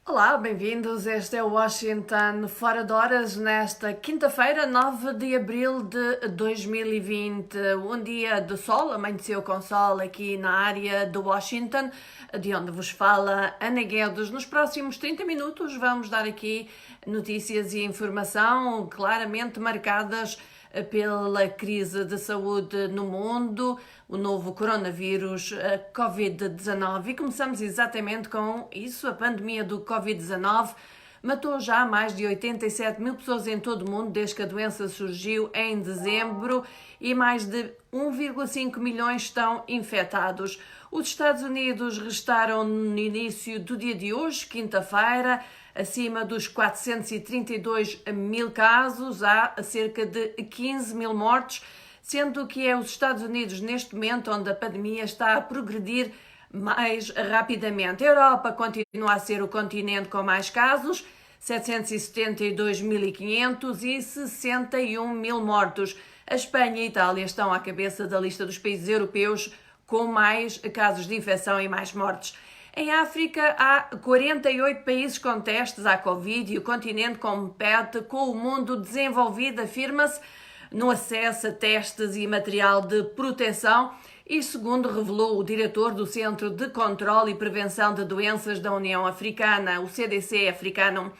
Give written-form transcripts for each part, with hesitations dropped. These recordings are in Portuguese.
Olá, bem-vindos. Este é o Washington Fora de Horas nesta quinta-feira, 9 de abril de 2020. Um dia de sol, amanheceu com sol aqui na área de Washington, de onde vos fala Ana Guedes. Nos próximos 30 minutos vamos dar aqui notícias e informação claramente marcadas pela crise de saúde no mundo, o novo coronavírus, a Covid-19. E começamos exatamente com isso. A pandemia do Covid-19 matou já mais de 87 mil pessoas em todo o mundo desde que a doença surgiu em dezembro e mais de 1,5 milhões estão infectados. Os Estados Unidos registaram no início do dia de hoje, quinta-feira, acima dos 432 mil casos, há cerca de 15 mil mortos, sendo que é os Estados Unidos neste momento onde a pandemia está a progredir mais rapidamente. A Europa continua a ser o continente com mais casos, 772.500 e 61 mil mortos. A Espanha e a Itália estão à cabeça da lista dos países europeus com mais casos de infecção e mais mortes. Em África, há 48 países com testes à Covid e o continente compete com o mundo desenvolvido, afirma-se, no acesso a testes e material de proteção, e segundo revelou o diretor do Centro de Controle e Prevenção de Doenças da União Africana, o CDC africano,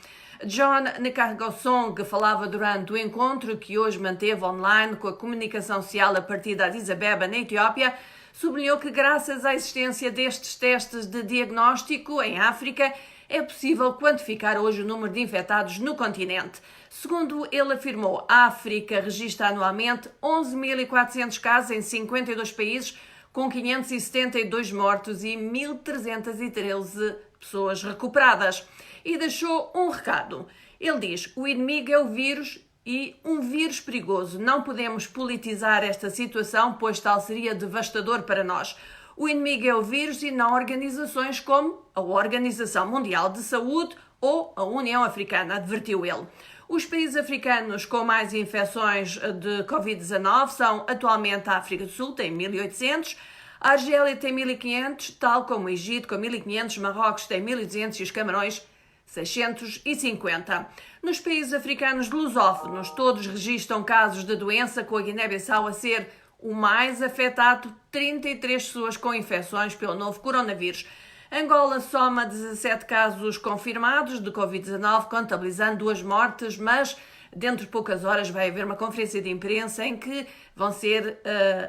John Nkagasong, que falava durante o encontro que hoje manteve online com a comunicação social a partir de Addis Abeba, na Etiópia, sublinhou que graças à existência destes testes de diagnóstico em África é possível quantificar hoje o número de infectados no continente. Segundo ele afirmou, a África registra anualmente 11.400 casos em 52 países, com 572 mortos e 1.313 pessoas recuperadas. E deixou um recado. Ele diz: o inimigo é o vírus e um vírus perigoso. Não podemos politizar esta situação, pois tal seria devastador para nós. O inimigo é o vírus e não organizações como a Organização Mundial de Saúde ou a União Africana, advertiu ele. Os países africanos com mais infecções de Covid-19 são atualmente a África do Sul, tem 1.800, a Argélia tem 1.500, tal como o Egito com 1.500, Marrocos tem 1.200 e os Camarões 650. Nos países africanos lusófonos, todos registram casos de doença, com a Guiné-Bissau a ser o mais afetado, 33 pessoas com infecções pelo novo coronavírus. Angola soma 17 casos confirmados de Covid-19, contabilizando 2 mortes, mas dentro de poucas horas vai haver uma conferência de imprensa em que vão ser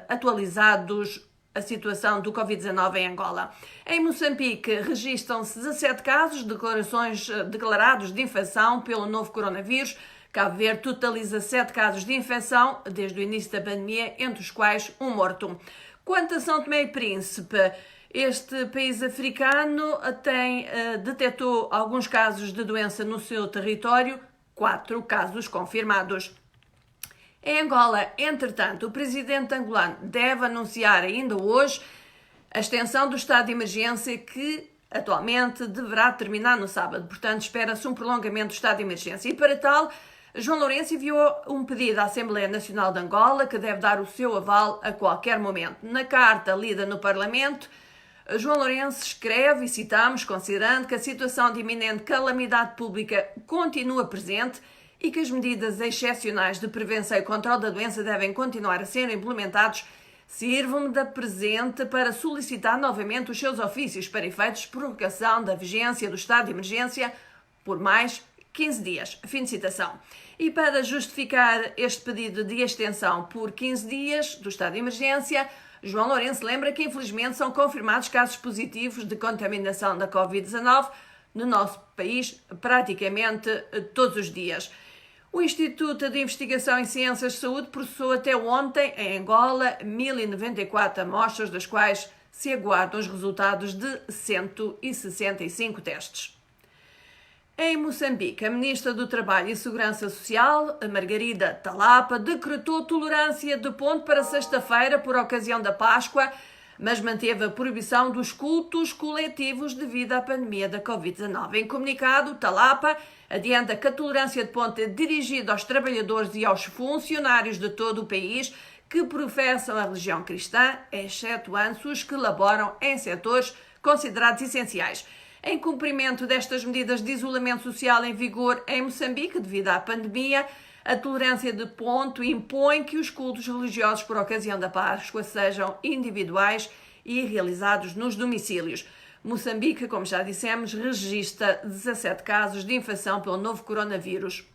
atualizados a situação do Covid-19 em Angola. Em Moçambique, registram-se 17 casos, declarados de infecção pelo novo coronavírus. Cabo Verde totaliza 7 casos de infecção desde o início da pandemia, entre os quais um morto. Quanto a São Tomé e Príncipe, este país africano detectou alguns casos de doença no seu território, 4 casos confirmados. Em Angola, entretanto, o presidente angolano deve anunciar ainda hoje a extensão do estado de emergência que atualmente deverá terminar no sábado. Portanto, espera-se um prolongamento do estado de emergência. E para tal, João Lourenço enviou um pedido à Assembleia Nacional de Angola que deve dar o seu aval a qualquer momento. Na carta lida no Parlamento, João Lourenço escreve, e citamos, considerando que a situação de iminente calamidade pública continua presente e que as medidas excepcionais de prevenção e controle da doença devem continuar a ser implementados, sirvam-me da presente para solicitar novamente os seus ofícios para efeitos de prorrogação da vigência do estado de emergência por mais 15 dias. Fim de citação. E para justificar este pedido de extensão por 15 dias do estado de emergência, João Lourenço lembra que infelizmente são confirmados casos positivos de contaminação da Covid-19 no nosso país praticamente todos os dias. O Instituto de Investigação em Ciências de Saúde processou até ontem, em Angola, 1.094 amostras, das quais se aguardam os resultados de 165 testes. Em Moçambique, a Ministra do Trabalho e Segurança Social, Margarida Talapa, decretou tolerância de ponto para sexta-feira por ocasião da Páscoa, mas manteve a proibição dos cultos coletivos devido à pandemia da Covid-19. Em comunicado, Talapa adianta que a tolerância de ponto é dirigida aos trabalhadores e aos funcionários de todo o país que professam a religião cristã, excetuando os que laboram em setores considerados essenciais. Em cumprimento destas medidas de isolamento social em vigor em Moçambique, devido à pandemia, a tolerância de ponto impõe que os cultos religiosos por ocasião da Páscoa sejam individuais e realizados nos domicílios. Moçambique, como já dissemos, registra 17 casos de infecção pelo novo coronavírus.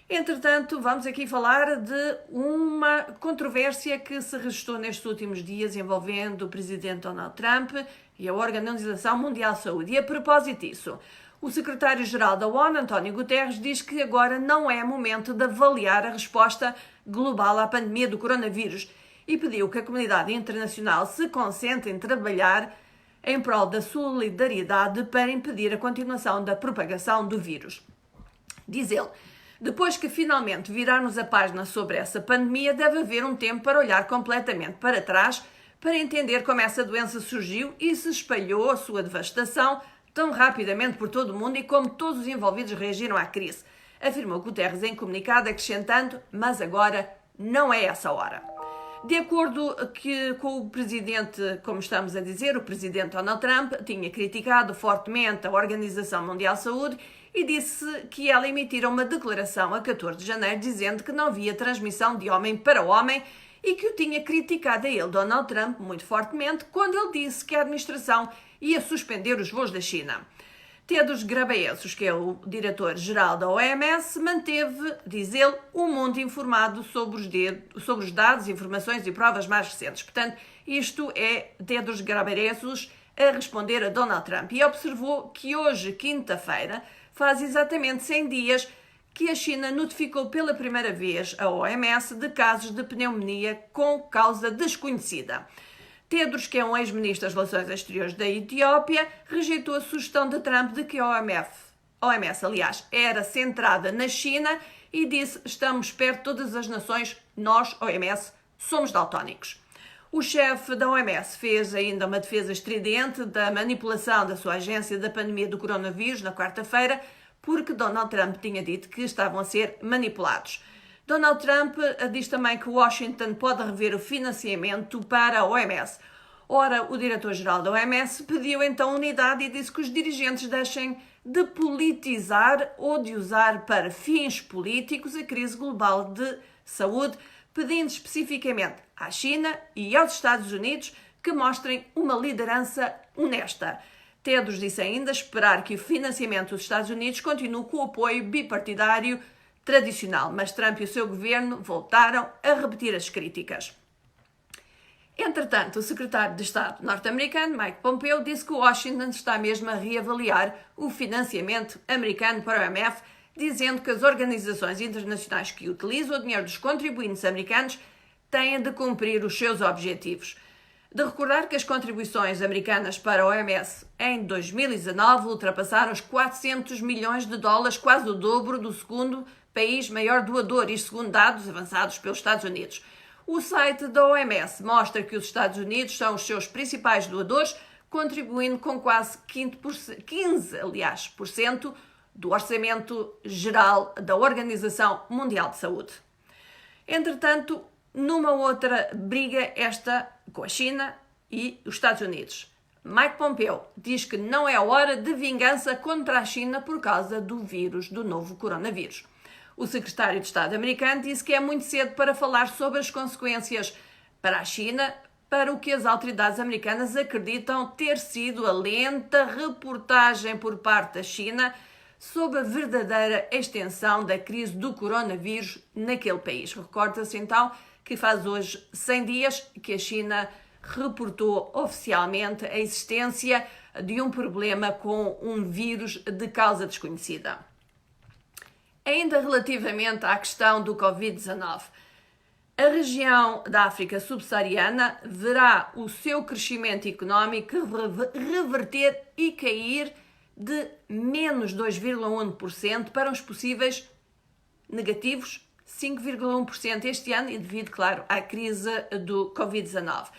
Entretanto, vamos aqui falar de uma controvérsia que se registrou nestes últimos dias envolvendo o presidente Donald Trump e a Organização Mundial de Saúde. E a propósito disso, o secretário-geral da ONU, António Guterres, diz que agora não é momento de avaliar a resposta global à pandemia do coronavírus e pediu que a comunidade internacional se concentre em trabalhar em prol da solidariedade para impedir a continuação da propagação do vírus. Diz ele: depois que finalmente virarmos a página sobre essa pandemia, deve haver um tempo para olhar completamente para trás, para entender como essa doença surgiu e se espalhou a sua devastação tão rapidamente por todo o mundo e como todos os envolvidos reagiram à crise, afirmou Guterres em comunicado, acrescentando: mas agora não é essa hora. De acordo com o presidente, como estamos a dizer, o presidente Donald Trump tinha criticado fortemente a Organização Mundial de Saúde e disse que ela emitira uma declaração a 14 de janeiro dizendo que não havia transmissão de homem para homem e que o tinha criticado a ele, Donald Trump, muito fortemente, quando ele disse que a administração ia suspender os voos da China. Tedros Ghebreyesus, que é o diretor-geral da OMS, manteve, diz ele, o mundo informado sobre os dados, informações e provas mais recentes. Portanto, isto é Tedros Ghebreyesus a responder a Donald Trump e observou que hoje, quinta-feira, faz exatamente 100 dias que a China notificou pela primeira vez a OMS de casos de pneumonia com causa desconhecida. Tedros, que é um ex-ministro das Relações Exteriores da Etiópia, rejeitou a sugestão de Trump de que a OMS, aliás, era centrada na China e disse: estamos perto de todas as nações, nós, OMS, somos daltónicos. O chefe da OMS fez ainda uma defesa estridente da manipulação da sua agência da pandemia do coronavírus na quarta-feira, porque Donald Trump tinha dito que estavam a ser manipulados. Donald Trump diz também que Washington pode rever o financiamento para a OMS. Ora, o diretor-geral da OMS pediu então unidade e disse que os dirigentes deixem de politizar ou de usar para fins políticos a crise global de saúde, pedindo especificamente à China e aos Estados Unidos que mostrem uma liderança honesta. Tedros disse ainda esperar que o financiamento dos Estados Unidos continue com o apoio bipartidário tradicional, mas Trump e o seu governo voltaram a repetir as críticas. Entretanto, o secretário de Estado norte-americano, Mike Pompeo, disse que Washington está mesmo a reavaliar o financiamento americano para o IMF, dizendo que as organizações internacionais que utilizam o dinheiro dos contribuintes americanos têm de cumprir os seus objetivos. De recordar que as contribuições americanas para a OMS em 2019 ultrapassaram os 400 milhões de dólares, quase o dobro do segundo país maior doador, isto segundo dados avançados pelos Estados Unidos. O site da OMS mostra que os Estados Unidos são os seus principais doadores, contribuindo com quase 15% do orçamento geral da Organização Mundial de Saúde. Entretanto, numa outra briga, esta com a China e os Estados Unidos, Mike Pompeo diz que não é a hora de vingança contra a China por causa do vírus, do novo coronavírus. O secretário de Estado americano disse que é muito cedo para falar sobre as consequências para a China, para o que as autoridades americanas acreditam ter sido a lenta reportagem por parte da China sobre a verdadeira extensão da crise do coronavírus naquele país. Recorda-se então que faz hoje 100 dias que a China reportou oficialmente a existência de um problema com um vírus de causa desconhecida. Ainda relativamente à questão do Covid-19, a região da África subsaariana verá o seu crescimento económico reverter e cair de menos 2,1% para os possíveis negativos 5,1% este ano e devido, claro, à crise do Covid-19.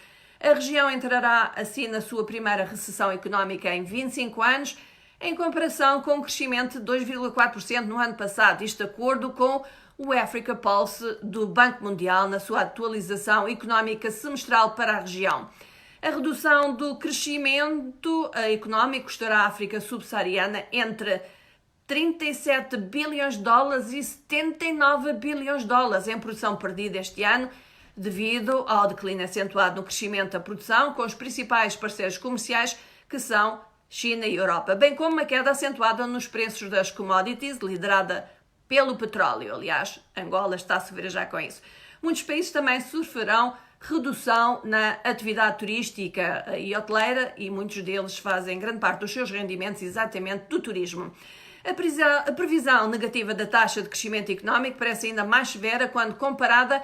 A região entrará assim na sua primeira recessão económica em 25 anos, em comparação com um crescimento de 2,4% no ano passado, isto de acordo com o Africa Pulse do Banco Mundial na sua atualização económica semestral para a região. A redução do crescimento económico custará à África subsaariana entre 37 bilhões de dólares e 79 bilhões de dólares em produção perdida este ano, devido ao declínio acentuado no crescimento da produção, com os principais parceiros comerciais, que são China e Europa, bem como uma queda acentuada nos preços das commodities, liderada pelo petróleo. Aliás, Angola está a sofrer já com isso. Muitos países também sofrerão redução na atividade turística e hoteleira, e muitos deles fazem grande parte dos seus rendimentos exatamente do turismo. A previsão negativa da taxa de crescimento económico parece ainda mais severa quando comparada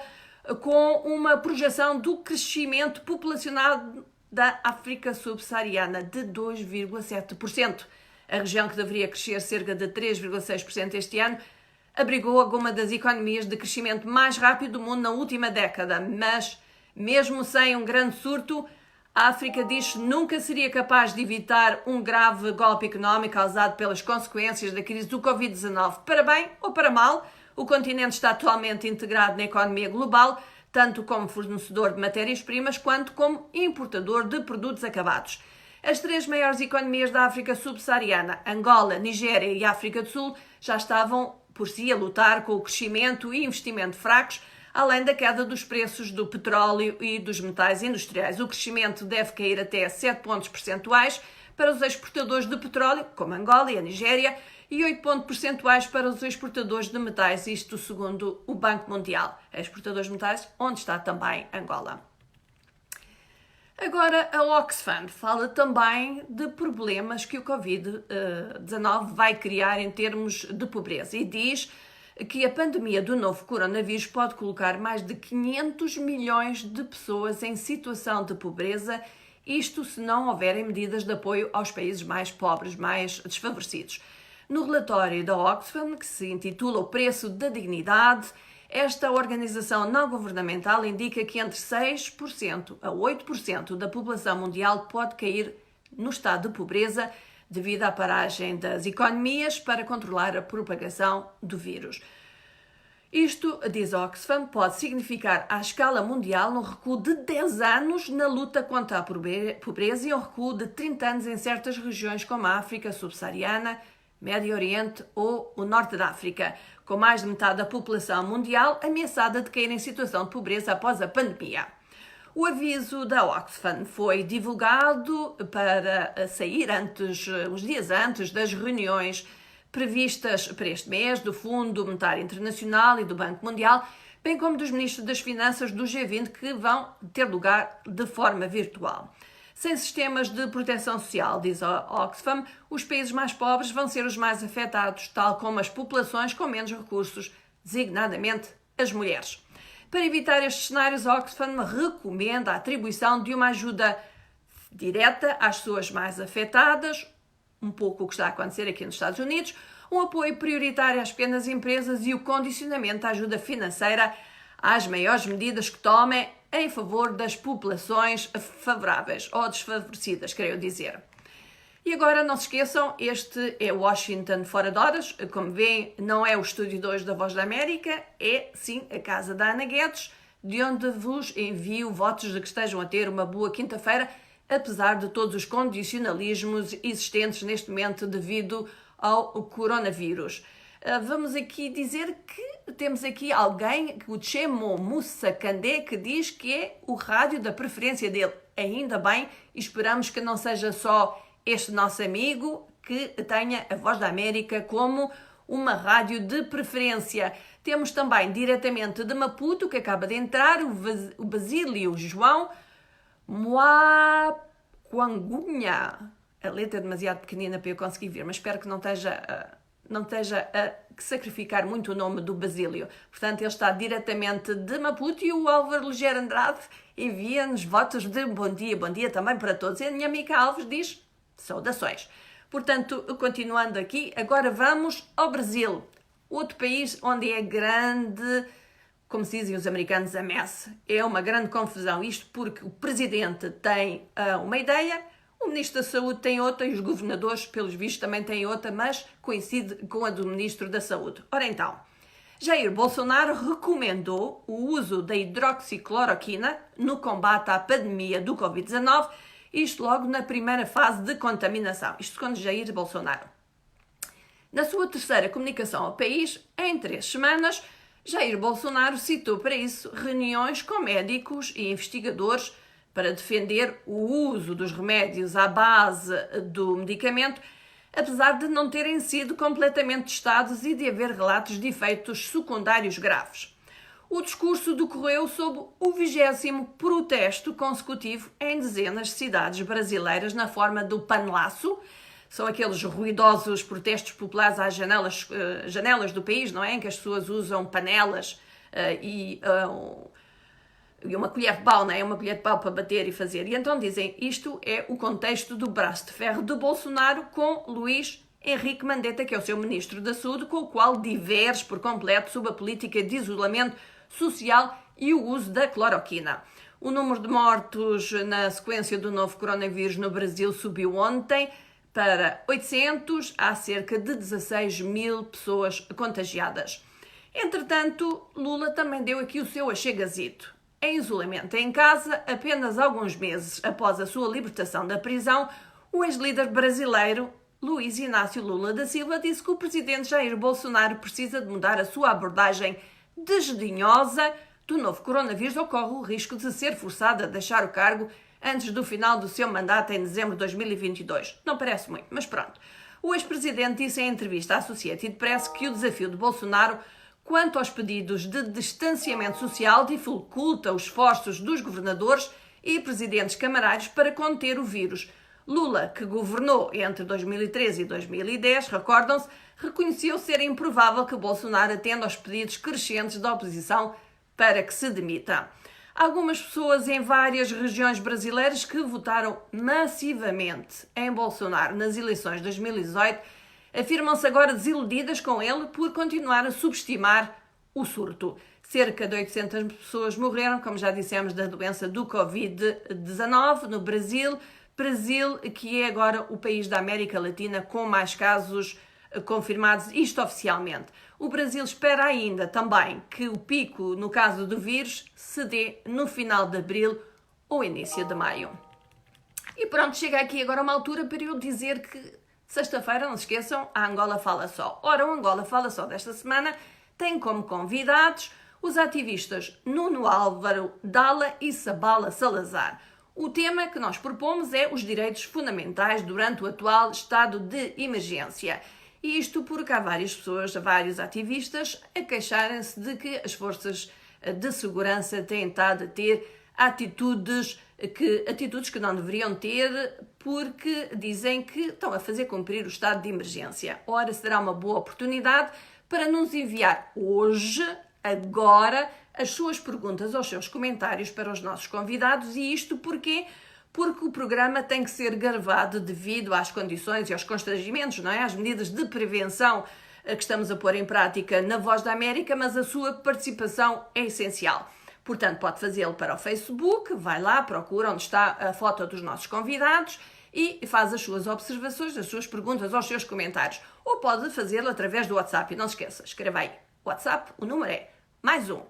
com uma projeção do crescimento populacional da África subsaariana de 2,7%. A região, que deveria crescer cerca de 3,6% este ano, abrigou alguma das economias de crescimento mais rápido do mundo na última década, mas mesmo sem um grande surto, a África diz que nunca seria capaz de evitar um grave golpe económico causado pelas consequências da crise do Covid-19. Para bem ou para mal, o continente está atualmente integrado na economia global, tanto como fornecedor de matérias-primas quanto como importador de produtos acabados. As três maiores economias da África subsaariana, Angola, Nigéria e África do Sul, já estavam por si a lutar com o crescimento e investimento fracos, além da queda dos preços do petróleo e dos metais industriais. O crescimento deve cair até 7 pontos percentuais para os exportadores de petróleo, como Angola e a Nigéria, e 8 pontos percentuais para os exportadores de metais, isto segundo o Banco Mundial. Exportadores de metais, onde está também Angola. Agora, a Oxfam fala também de problemas que o Covid-19 vai criar em termos de pobreza e diz que a pandemia do novo coronavírus pode colocar mais de 500 milhões de pessoas em situação de pobreza, isto se não houverem medidas de apoio aos países mais pobres, mais desfavorecidos. No relatório da Oxfam, que se intitula O Preço da Dignidade, esta organização não governamental indica que entre 6% a 8% da população mundial pode cair no estado de pobreza devido à paragem das economias para controlar a propagação do vírus. Isto, diz Oxfam, pode significar à escala mundial um recuo de 10 anos na luta contra a pobreza e um recuo de 30 anos em certas regiões como a África subsaariana, Médio Oriente ou o Norte da África, com mais de metade da população mundial ameaçada de cair em situação de pobreza após a pandemia. O aviso da Oxfam foi divulgado para sair uns dias antes das reuniões previstas para este mês do Fundo Monetário Internacional e do Banco Mundial, bem como dos ministros das Finanças do G20, que vão ter lugar de forma virtual. Sem sistemas de proteção social, diz a Oxfam, os países mais pobres vão ser os mais afetados, tal como as populações com menos recursos, designadamente as mulheres. Para evitar estes cenários, a Oxfam recomenda a atribuição de uma ajuda direta às pessoas mais afetadas, um pouco o que está a acontecer aqui nos Estados Unidos, um apoio prioritário às pequenas empresas e o condicionamento da ajuda financeira às maiores medidas que tomem em favor das populações favoráveis ou desfavorecidas, quero dizer. E agora, não se esqueçam, este é Washington fora de horas. Como veem, não é o Estúdio 2 da Voz da América, é sim a casa da Ana Guedes, de onde vos envio votos de que estejam a ter uma boa quinta-feira, apesar de todos os condicionalismos existentes neste momento devido ao coronavírus. Vamos aqui dizer que temos aqui alguém, o Chemo Moussa Kandé, que diz que é o rádio da preferência dele. Ainda bem, e esperamos que não seja só este nosso amigo que tenha a Voz da América como uma rádio de preferência. Temos também, diretamente de Maputo, que acaba de entrar, o Basílio João Moaquangunha. A letra é demasiado pequenina para eu conseguir ver, mas espero que não esteja a sacrificar muito o nome do Basílio. Portanto, ele está diretamente de Maputo e o Álvaro Ligeiro Andrade envia-nos votos de bom dia também para todos. E a minha amiga Alves diz saudações. Portanto, continuando aqui, agora vamos ao Brasil, outro país onde é grande, como se dizem os americanos, a mess. É uma grande confusão isto porque o presidente tem uma ideia, o Ministro da Saúde tem outra e os governadores, pelos vistos, também têm outra, mas coincide com a do Ministro da Saúde. Ora então, Jair Bolsonaro recomendou o uso da hidroxicloroquina no combate à pandemia do Covid-19, isto logo na primeira fase de contaminação. Isto segundo Jair Bolsonaro. Na sua terceira comunicação ao país, em 3 semanas, Jair Bolsonaro citou para isso reuniões com médicos e investigadores para defender o uso dos remédios à base do medicamento, apesar de não terem sido completamente testados e de haver relatos de efeitos secundários graves. O discurso decorreu sob o 20º protesto consecutivo em dezenas de cidades brasileiras na forma do panelaço. São aqueles ruidosos protestos populares às janelas do país, não é? Em que as pessoas usam panelas e uma colher de pau, não é? Uma colher de pau para bater e fazer. E então dizem, isto é o contexto do braço de ferro de Bolsonaro com Luís Henrique Mandetta, que é o seu ministro da Saúde, com o qual diverge por completo sobre a política de isolamento social e o uso da cloroquina. O número de mortos na sequência do novo coronavírus no Brasil subiu ontem para 800, há cerca de 16 mil pessoas contagiadas. Entretanto, Lula também deu aqui o seu achegazito. Em isolamento em casa, apenas alguns meses após a sua libertação da prisão, o ex-líder brasileiro Luiz Inácio Lula da Silva disse que o presidente Jair Bolsonaro precisa de mudar a sua abordagem desdinhosa do novo coronavírus, ocorre o risco de ser forçado a deixar o cargo antes do final do seu mandato em dezembro de 2022. Não parece muito, mas pronto. O ex-presidente disse em entrevista à Associated Press que o desafio de Bolsonaro quanto aos pedidos de distanciamento social dificulta os esforços dos governadores e presidentes camarários para conter o vírus. Lula, que governou entre 2013 e 2010, recordam-se, reconheceu ser improvável que Bolsonaro atenda aos pedidos crescentes da oposição para que se demita. Algumas pessoas em várias regiões brasileiras que votaram massivamente em Bolsonaro nas eleições de 2018 afirmam-se agora desiludidas com ele por continuar a subestimar o surto. Cerca de 800 pessoas morreram, como já dissemos, da doença do Covid-19 no Brasil, que é agora o país da América Latina com mais casos confirmados, isto oficialmente. O Brasil espera ainda também que o pico, no caso do vírus, se dê no final de abril ou início de maio. E pronto, chega aqui agora uma altura para eu dizer que sexta-feira, não se esqueçam, a Angola Fala Só. Ora, o Angola Fala Só desta semana tem como convidados os ativistas Nuno Álvaro Dalla e Sabala Salazar. O tema que nós propomos é os direitos fundamentais durante o atual estado de emergência. E isto porque há várias pessoas, vários ativistas, a queixarem-se de que as forças de segurança têm estado a ter atitudes que não deveriam ter, porque dizem que estão a fazer cumprir o estado de emergência. Ora, será uma boa oportunidade para nos enviar hoje, agora, as suas perguntas ou os seus comentários para os nossos convidados. E isto porquê? Porque o programa tem que ser gravado devido às condições e aos constrangimentos, não é? Às medidas de prevenção que estamos a pôr em prática na Voz da América, mas a sua participação é essencial. Portanto, pode fazê-lo para o Facebook, vai lá, procura onde está a foto dos nossos convidados e faz as suas observações, as suas perguntas ou os seus comentários. Ou pode fazê-lo através do WhatsApp. E não se esqueça, escreva aí. WhatsApp, o número é +1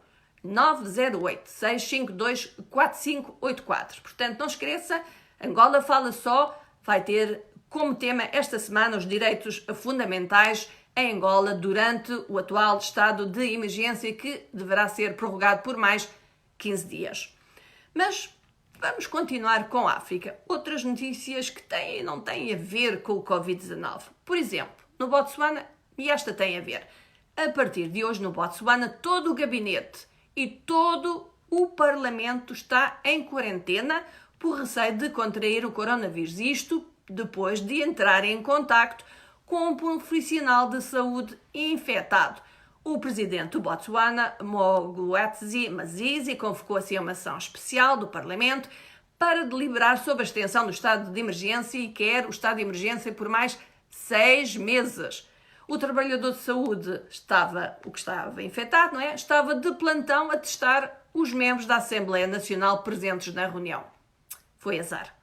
908 652 4584. Portanto, não esqueça, Angola Fala Só vai ter como tema esta semana os direitos fundamentais em Angola durante o atual estado de emergência que deverá ser prorrogado por mais 15 dias. Mas vamos continuar com a África. Outras notícias que têm e não têm a ver com o Covid-19. Por exemplo, no Botsuana, e esta tem a ver, a partir de hoje no Botsuana, todo o gabinete e todo o Parlamento está em quarentena por receio de contrair o coronavírus. Isto depois de entrar em contacto com um profissional de saúde infectado. O presidente do Botsuana, Mokgweetsi Masisi, convocou assim uma sessão especial do Parlamento para deliberar sobre a extensão do estado de emergência e quer o estado de emergência por mais 6 meses. O trabalhador de saúde estava infectado, não é? Estava de plantão a testar os membros da Assembleia Nacional presentes na reunião. Foi azar.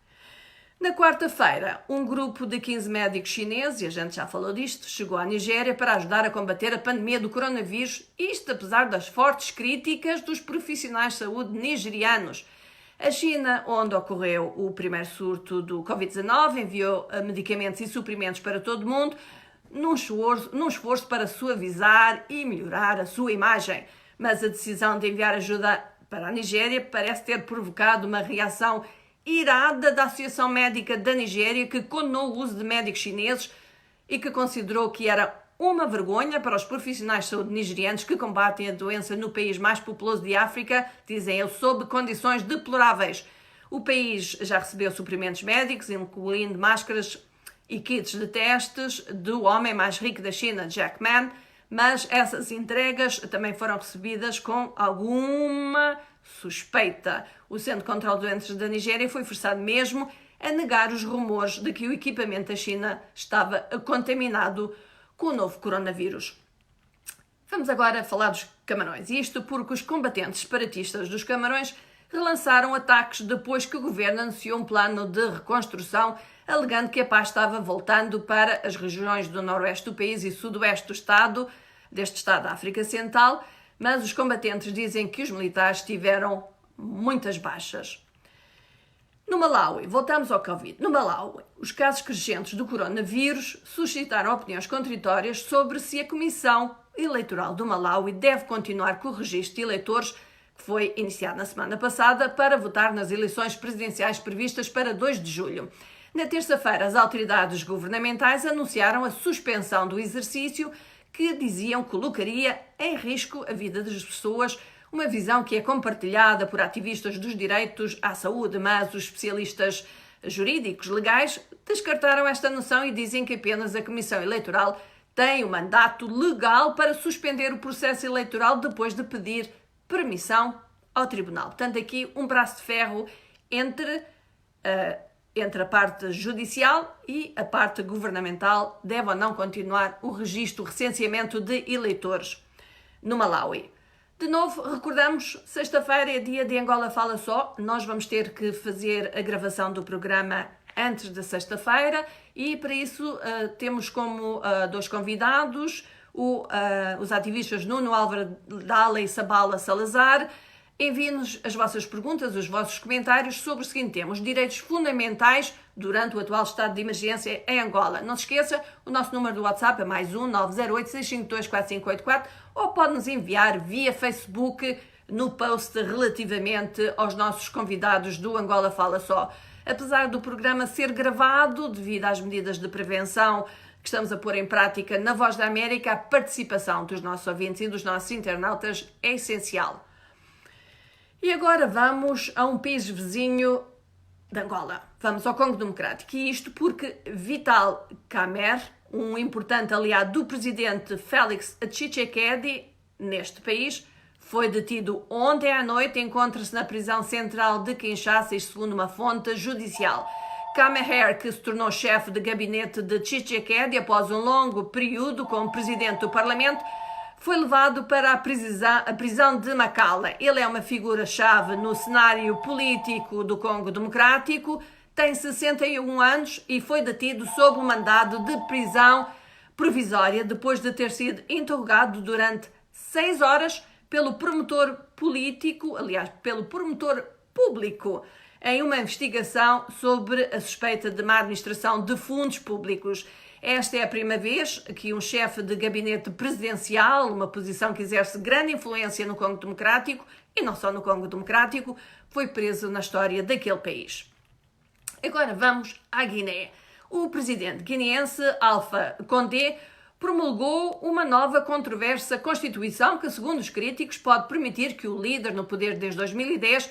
Na quarta-feira, um grupo de 15 médicos chineses, e a gente já falou disto, chegou à Nigéria para ajudar a combater a pandemia do coronavírus, isto apesar das fortes críticas dos profissionais de saúde nigerianos. A China, onde ocorreu o primeiro surto do Covid-19, enviou medicamentos e suprimentos para todo o mundo, num esforço para suavizar e melhorar a sua imagem. Mas a decisão de enviar ajuda para a Nigéria parece ter provocado uma reação irada da Associação Médica da Nigéria, que condenou o uso de médicos chineses e que considerou que era uma vergonha para os profissionais de saúde nigerianos que combatem a doença no país mais populoso de África, dizem eles, sob condições deploráveis. O país já recebeu suprimentos médicos, incluindo máscaras e kits de testes do homem mais rico da China, Jack Ma, mas essas entregas também foram recebidas com alguma suspeita. O Centro de Controlo de Doenças da Nigéria foi forçado mesmo a negar os rumores de que o equipamento da China estava contaminado com o novo coronavírus. Vamos agora falar dos Camarões. Isto porque os combatentes separatistas dos Camarões relançaram ataques depois que o governo anunciou um plano de reconstrução, alegando que a paz estava voltando para as regiões do noroeste do país e sudoeste deste estado da África Central, mas os combatentes dizem que os militares tiveram muitas baixas. No Malawi, voltamos ao Covid. No Malawi, os casos crescentes do coronavírus suscitaram opiniões contraditórias sobre se a Comissão Eleitoral do Malawi deve continuar com o registro de eleitores que foi iniciado na semana passada para votar nas eleições presidenciais previstas para 2 de julho. Na terça-feira, as autoridades governamentais anunciaram a suspensão do exercício que diziam que colocaria em risco a vida das pessoas, uma visão que é compartilhada por ativistas dos direitos à saúde, mas os especialistas jurídicos legais descartaram esta noção e dizem que apenas a Comissão Eleitoral tem o mandato legal para suspender o processo eleitoral depois de pedir permissão ao Tribunal. Portanto, aqui um braço de ferro entre a parte judicial e a parte governamental. Deve ou não continuar o registro, o recenseamento de eleitores no Malawi. De novo, recordamos, sexta-feira é dia de Angola Fala Só. Nós vamos ter que fazer a gravação do programa antes da sexta-feira e para isso temos como 2 convidados os ativistas Nuno Álvaro Dalla e Sabala Salazar. Enviem-nos as vossas perguntas, os vossos comentários sobre o seguinte tema: os direitos fundamentais durante o atual estado de emergência em Angola. Não se esqueça, o nosso número do WhatsApp é +1 908 652 4584 ou pode-nos enviar via Facebook no post relativamente aos nossos convidados do Angola Fala Só. Apesar do programa ser gravado, devido às medidas de prevenção que estamos a pôr em prática na Voz da América, a participação dos nossos ouvintes e dos nossos internautas é essencial. E agora vamos a um país vizinho de Angola. Vamos ao Congo Democrático. E isto porque Vital Kamerhe, um importante aliado do presidente Félix Tshisekedi neste país, foi detido ontem à noite e encontra-se na prisão central de Kinshasa, isto segundo uma fonte judicial. Kamerhe, que se tornou chefe de gabinete de Tshisekedi após um longo período como presidente do Parlamento, foi levado para a prisão de Makala. Ele é uma figura-chave no cenário político do Congo Democrático, tem 61 anos e foi detido sob um mandado de prisão provisória depois de ter sido interrogado durante 6 horas pelo promotor pelo promotor público, em uma investigação sobre a suspeita de má administração de fundos públicos. Esta é a primeira vez que um chefe de gabinete presidencial, uma posição que exerce grande influência no Congo Democrático, e não só no Congo Democrático, foi preso na história daquele país. Agora vamos à Guiné. O presidente guineense Alpha Condé promulgou uma nova controversa Constituição que, segundo os críticos, pode permitir que o líder no poder desde 2010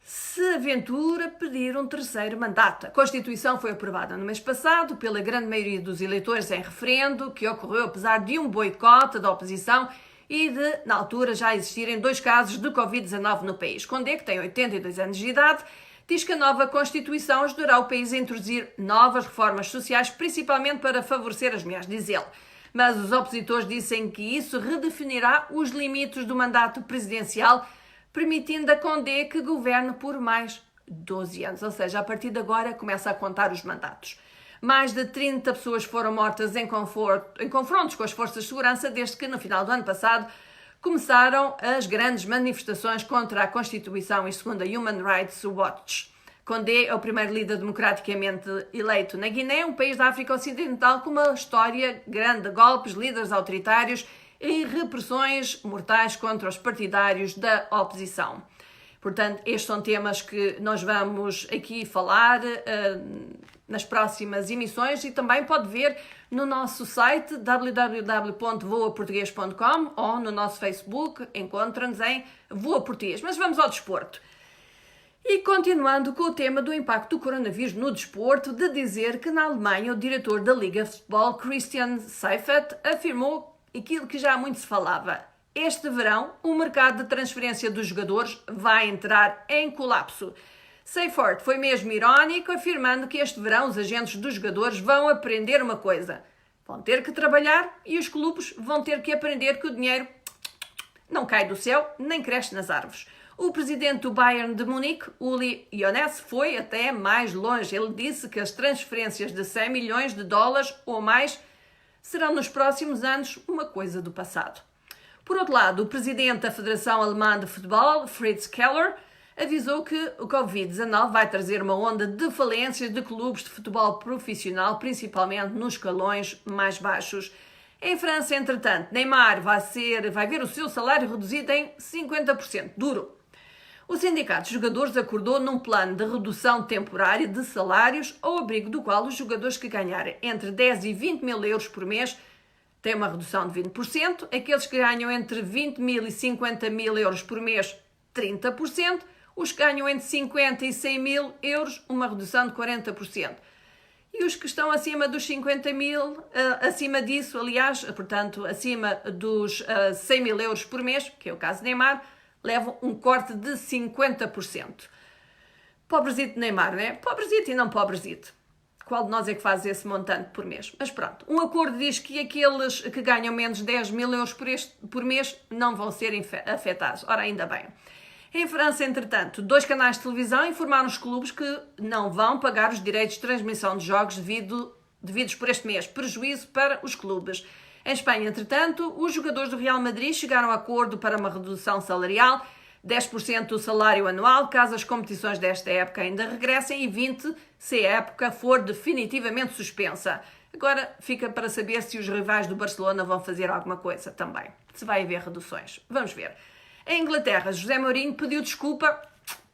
se aventura pedir um 3º mandato. A Constituição foi aprovada no mês passado pela grande maioria dos eleitores em referendo, que ocorreu apesar de um boicote da oposição e de, na altura, já existirem 2 casos de Covid-19 no país. Condé, que tem 82 anos de idade, diz que a nova Constituição ajudará o país a introduzir novas reformas sociais, principalmente para favorecer as mulheres, diz ele. Mas os opositores dizem que isso redefinirá os limites do mandato presidencial, permitindo a Condé que governe por mais 12 anos, ou seja, a partir de agora começa a contar os mandatos. Mais de 30 pessoas foram mortas em confrontos com as forças de segurança desde que, no final do ano passado, começaram as grandes manifestações contra a Constituição e segundo a Human Rights Watch. Condé é o primeiro líder democraticamente eleito na Guiné, um país da África Ocidental com uma história grande de golpes, líderes autoritários e repressões mortais contra os partidários da oposição. Portanto, estes são temas que nós vamos aqui falar nas próximas emissões e também pode ver no nosso site www.voaportugues.com ou no nosso Facebook, encontra-nos em Voa Português. Mas vamos ao desporto. E continuando com o tema do impacto do coronavírus no desporto, de dizer que na Alemanha o diretor da Liga de Futebol, Christian Seifert, afirmou aquilo que já muito se falava. Este verão, o mercado de transferência dos jogadores vai entrar em colapso. Seifert foi mesmo irónico, afirmando que este verão os agentes dos jogadores vão aprender uma coisa. Vão ter que trabalhar e os clubes vão ter que aprender que o dinheiro não cai do céu nem cresce nas árvores. O presidente do Bayern de Munique, Uli Hoeneß, foi até mais longe. Ele disse que as transferências de 100 milhões de dólares ou mais serão nos próximos anos uma coisa do passado. Por outro lado, o presidente da Federação Alemã de Futebol, Fritz Keller, avisou que o Covid-19 vai trazer uma onda de falências de clubes de futebol profissional, principalmente nos escalões mais baixos. Em França, entretanto, Neymar vai ver o seu salário reduzido em 50%, duro. O Sindicato de Jogadores acordou num plano de redução temporária de salários, ao abrigo do qual os jogadores que ganharem entre 10 e 20 mil euros por mês têm uma redução de 20%, aqueles que ganham entre 20 mil e 50 mil euros por mês, 30%, os que ganham entre 50 e 100 mil euros, uma redução de 40%. E os que estão acima dos 50 mil, acima disso, aliás, portanto, acima dos 100 mil euros por mês, que é o caso de Neymar, levam um corte de 50%. Pobrezito Neymar, né? Pobrezito e não pobrezito. Qual de nós é que faz esse montante por mês? Mas pronto, um acordo diz que aqueles que ganham menos de 10 mil euros por mês não vão ser afetados. Ora, ainda bem. Em França, entretanto, 2 canais de televisão informaram os clubes que não vão pagar os direitos de transmissão de jogos devidos por este mês. Prejuízo para os clubes. Em Espanha, entretanto, os jogadores do Real Madrid chegaram a acordo para uma redução salarial, 10% do salário anual, caso as competições desta época ainda regressem, e 20% se a época for definitivamente suspensa. Agora fica para saber se os rivais do Barcelona vão fazer alguma coisa também. Se vai haver reduções. Vamos ver. Em Inglaterra, José Mourinho pediu desculpa,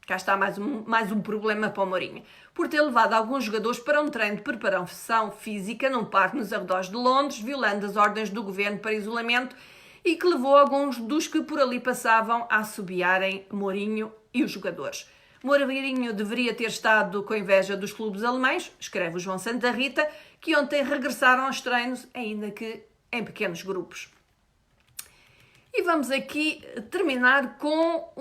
cá está mais um problema para o Mourinho, por ter levado alguns jogadores para um treino de preparação física num parque nos arredores de Londres, violando as ordens do governo para isolamento e que levou alguns dos que por ali passavam a assobiarem Mourinho e os jogadores. Mourinho deveria ter estado com inveja dos clubes alemães, escreve o João Santa Rita, que ontem regressaram aos treinos, ainda que em pequenos grupos. E vamos aqui terminar com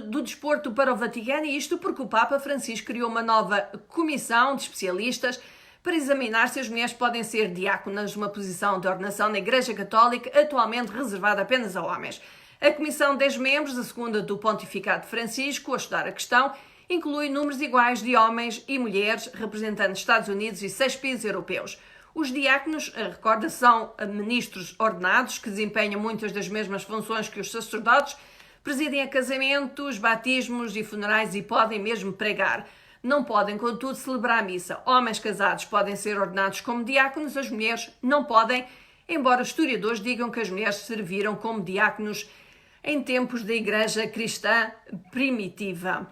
do desporto para o Vaticano, e isto porque o Papa Francisco criou uma nova comissão de especialistas para examinar se as mulheres podem ser diáconas, uma posição de ordenação na Igreja Católica atualmente reservada apenas a homens. A comissão de 10 membros, a segunda do Pontificado de Francisco, a estudar a questão, inclui números iguais de homens e mulheres, representando Estados Unidos e 6 países europeus. Os diáconos, recorda, são ministros ordenados que desempenham muitas das mesmas funções que os sacerdotes, presidem a casamentos, batismos e funerais e podem mesmo pregar. Não podem, contudo, celebrar a missa. Homens casados podem ser ordenados como diáconos, as mulheres não podem, embora os historiadores digam que as mulheres serviram como diáconos em tempos da Igreja Cristã primitiva.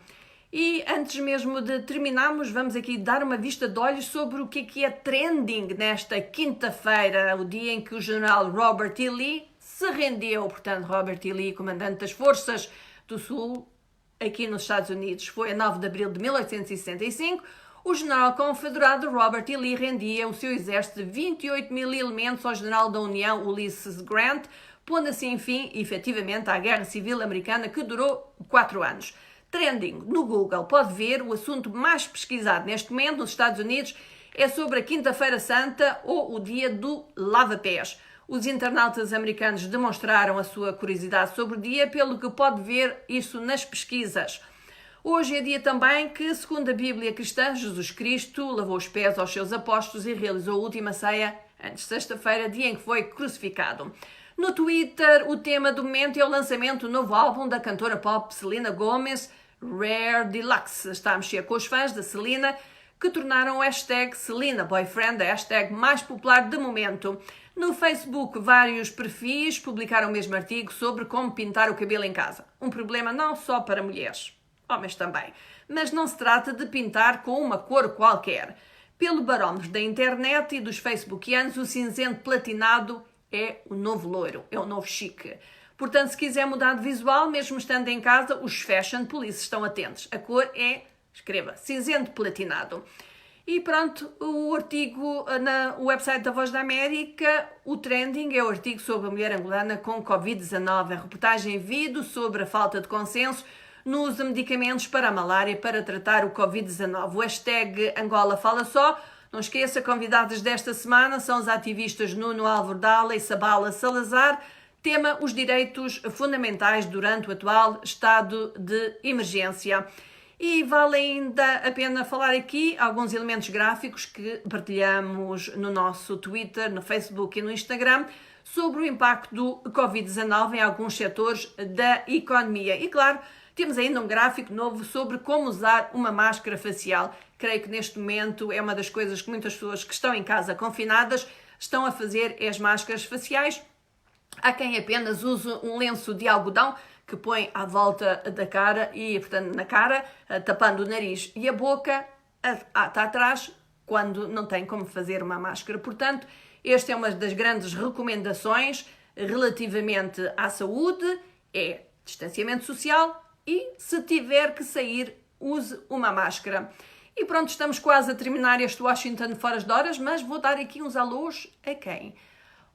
E antes mesmo de terminarmos, vamos aqui dar uma vista de olhos sobre o que é trending nesta quinta-feira, o dia em que o general Robert E. Lee se rendeu. Portanto, Robert E. Lee, comandante das Forças do Sul, aqui nos Estados Unidos, foi a 9 de abril de 1865. O general confederado Robert E. Lee rendia o seu exército de 28 mil elementos ao general da União Ulysses Grant, pondo assim fim, efetivamente, à Guerra Civil Americana, que durou 4 anos. Trending no Google, pode ver, o assunto mais pesquisado neste momento nos Estados Unidos é sobre a Quinta-feira Santa ou o dia do lava-pés. Os internautas americanos demonstraram a sua curiosidade sobre o dia, pelo que pode ver isso nas pesquisas. Hoje é dia também que, segundo a Bíblia cristã, Jesus Cristo lavou os pés aos seus apóstolos e realizou a última ceia antes de sexta-feira, dia em que foi crucificado. No Twitter, o tema do momento é o lançamento do novo álbum da cantora pop Selena Gomez, Rare Deluxe. Está a mexer com os fãs da Selena, que tornaram o hashtag Selena Boyfriend a hashtag mais popular de momento. No Facebook, vários perfis publicaram o mesmo artigo sobre como pintar o cabelo em casa. Um problema não só para mulheres, homens também. Mas não se trata de pintar com uma cor qualquer. Pelo barómetro da internet e dos facebookianos, o cinzento platinado é o novo loiro, é o novo chique. Portanto, se quiser mudar de visual, mesmo estando em casa, os fashion police estão atentos. A cor é, escreva, cinzento platinado. E pronto, o artigo no website da Voz da América, o trending é o artigo sobre a mulher angolana com Covid-19. A reportagem em vídeo sobre a falta de consenso no uso de medicamentos para a malária para tratar o Covid-19. O hashtag Angola Fala Só. Não esqueça, convidados desta semana são os ativistas Nuno Álvaro Dalla e Sabala Salazar. Tema: os direitos fundamentais durante o atual estado de emergência. E vale ainda a pena falar aqui alguns elementos gráficos que partilhamos no nosso Twitter, no Facebook e no Instagram sobre o impacto do Covid-19 em alguns setores da economia. E claro, temos ainda um gráfico novo sobre como usar uma máscara facial. Creio que neste momento é uma das coisas que muitas pessoas que estão em casa confinadas estão a fazer, é as máscaras faciais. Há quem apenas use um lenço de algodão que põe à volta da cara e, portanto, na cara, tapando o nariz e a boca, está atrás, quando não tem como fazer uma máscara. Portanto, esta é uma das grandes recomendações relativamente à saúde, é distanciamento social e, se tiver que sair, use uma máscara. E pronto, estamos quase a terminar este Washington Fora de Horas, mas vou dar aqui uns alôs a quem?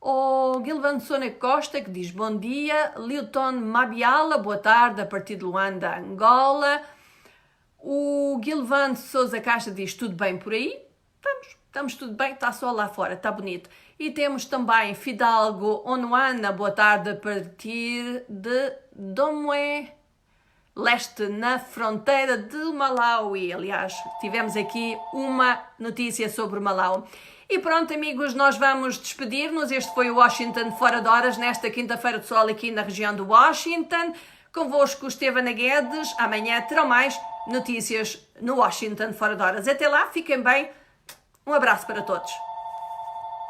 O Gilvan Sônia Costa, que diz bom dia. Lilton Mabiala, boa tarde, a partir de Luanda, Angola. O Gilvan Sousa Caixa diz tudo bem por aí? Estamos tudo bem, está só lá fora, está bonito. E temos também Fidalgo Onuana, boa tarde, a partir de Domwe Leste, na fronteira de Malawi. Aliás, tivemos aqui uma notícia sobre Malawi. E pronto, amigos, nós vamos despedir-nos. Este foi o Washington Fora de Horas, nesta quinta-feira de sol aqui na região de Washington. Convosco, Estevana Guedes. Amanhã terão mais notícias no Washington Fora de Horas. Até lá, fiquem bem. Um abraço para todos.